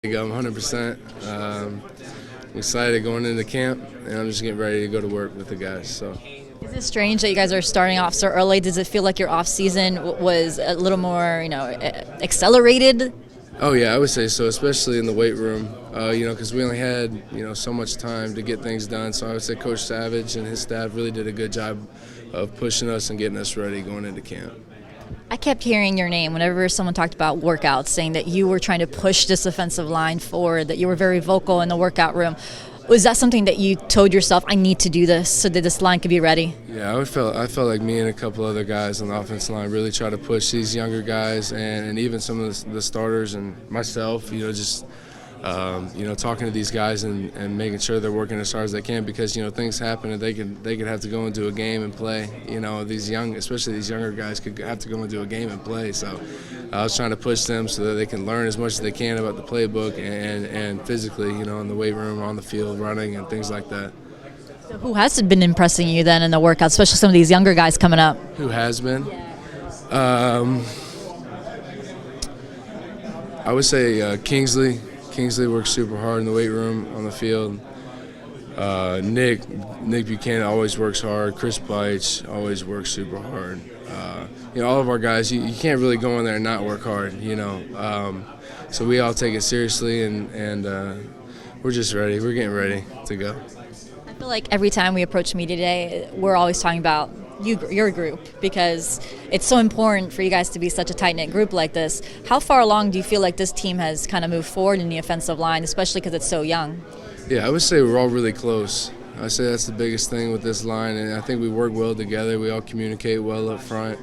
I'm 100%. I'm excited going into camp, and I'm just getting ready to go to work with the guys. So, is it strange that you guys are starting off so early? Does it feel like your off season was a little more, accelerated? oh yeah, I would say so, especially in the weight room. Because we only had so much time to get things done. So I would say Coach Savage and his staff really did a good job of pushing us and getting us ready going into camp. I kept hearing your name whenever someone talked about workouts, saying that you were trying to push this offensive line forward, that you were very vocal in the workout room. Was that something that you told yourself, I need to do this so that this line could be ready? Yeah, I felt like me and a couple other guys on the offensive line really try to push these younger guys and even some of the starters and myself, talking to these guys and making sure they're working as hard as they can because, things happen and they could have to go into a game and play. Especially these younger guys could have to go into a game and play. So I was trying to push them so that they can learn as much as they can about the playbook and physically, in the weight room, on the field, running and things like that. So who has been impressing you then in the workout, especially some of these younger guys coming up? Who has been? I would say Kingsley. Kingsley works super hard in the weight room, on the field. Nick Buchanan always works hard. Chris Beich always works super hard. All of our guys, you can't really go in there and not work hard, So we all take it seriously, and we're just ready. We're getting ready to go. I feel like every time we approach media day, we're always talking about your group because it's so important for you guys to be such a tight-knit group like this. How far along do you feel like this team has kind of moved forward in the offensive line, especially because it's so young? Yeah, I would say we're all really close. I say that's the biggest thing with this line, and I think we work well together. We all communicate well up front.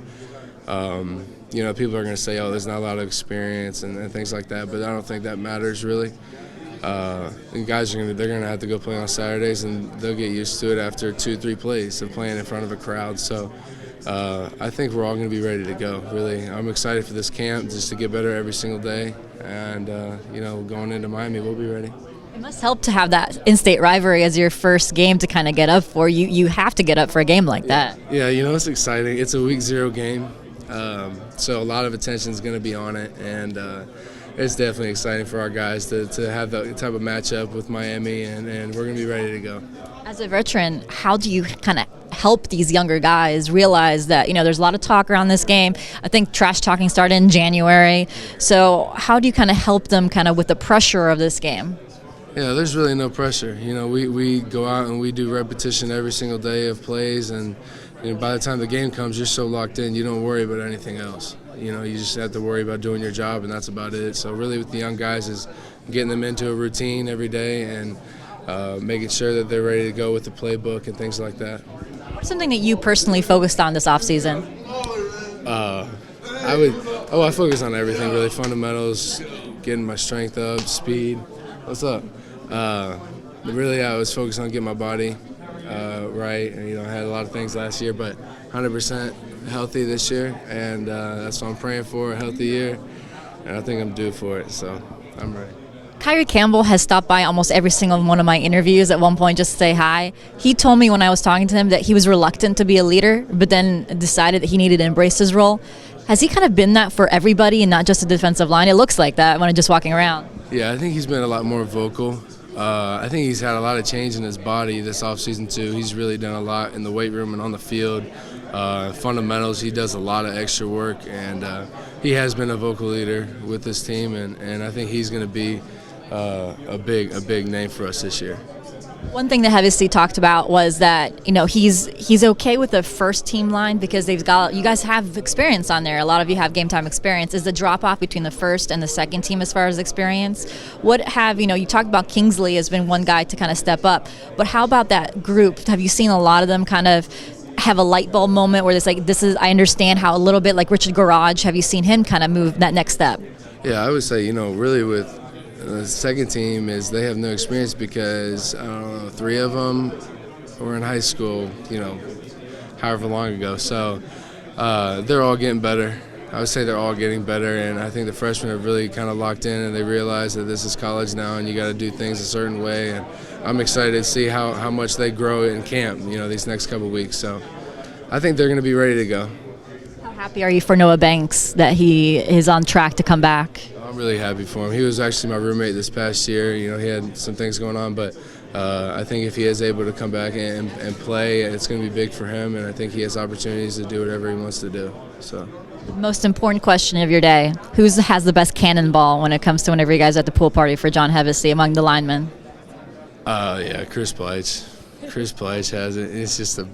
People are going to say, there's not a lot of experience and things like that, but I don't think that matters really. And guys they're going to have to go play on Saturdays, and they'll get used to it after 2-3 plays of playing in front of a crowd. So I think we're all going to be ready to go. Really, I'm excited for this camp just to get better every single day, and going into Miami, we'll be ready. It must help to have that in-state rivalry as your first game to kind of get up for. You have to get up for a game like that. Yeah, it's exciting. It's a week 0 game, so a lot of attention is going to be on it, and it's definitely exciting for our guys to have that type of matchup with Miami, and we're going to be ready to go. As a veteran, how do you kind of help these younger guys realize that, there's a lot of talk around this game? I think trash talking started in January. So how do you kind of help them kind of with the pressure of this game? Yeah, there's really no pressure. We go out and we do repetition every single day of plays, and by the time the game comes, you're so locked in, you don't worry about anything else. You just have to worry about doing your job, and that's about it. So really with the young guys is getting them into a routine every day and making sure that they're ready to go with the playbook and things like that. What's something that you personally focused on this offseason? I focus on everything really, fundamentals, getting my strength up, speed. What's up? Really, I was focused on getting my body right, and I had a lot of things last year, but 100% healthy this year, and that's what I'm praying for, a healthy year, and I think I'm due for it, so I'm ready. Kyrie Campbell has stopped by almost every single one of my interviews at one point just to say hi. He told me when I was talking to him that he was reluctant to be a leader, but then decided that he needed to embrace his role. Has he kind of been that for everybody and not just the defensive line? It looks like that when I'm just walking around. Yeah, I think he's been a lot more vocal. I think he's had a lot of change in his body this offseason too. He's really done a lot in the weight room and on the field. Fundamentals, he does a lot of extra work, and he has been a vocal leader with this team, and I think he's going to be a big name for us this year. One thing that Hevesy talked about was that he's okay with the first team line because you guys have experience on there. A lot of you have game time experience. Is the drop off between the first and the second team as far as experience? You talked about Kingsley has been one guy to kind of step up, but how about that group? Have you seen a lot of them kind of have a light bulb moment where it's like, I understand how a little bit like Richard Garage, have you seen him kind of move that next step? Yeah, I would say, really with the second team is they have no experience because, 3 of them were in high school, however long ago. So they're all getting better. I would say they're all getting better, and I think the freshmen are really kind of locked in, and they realize that this is college now and you got to do things a certain way. And I'm excited to see how much they grow in camp, these next couple of weeks. So I think they're going to be ready to go. How happy are you for Noah Banks that he is on track to come back? I'm really happy for him. He was actually my roommate this past year. You know, he had some things going on, but I think if he is able to come back and play, it's going to be big for him, and I think he has opportunities to do whatever he wants to do. So. Most important question of your day: who has the best cannonball when it comes to whenever you guys are at the pool party for John Hevesy among the linemen? Yeah, Chris Bleich. Chris Bleich has it.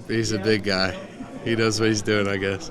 He's a big guy. He knows what he's doing, I guess.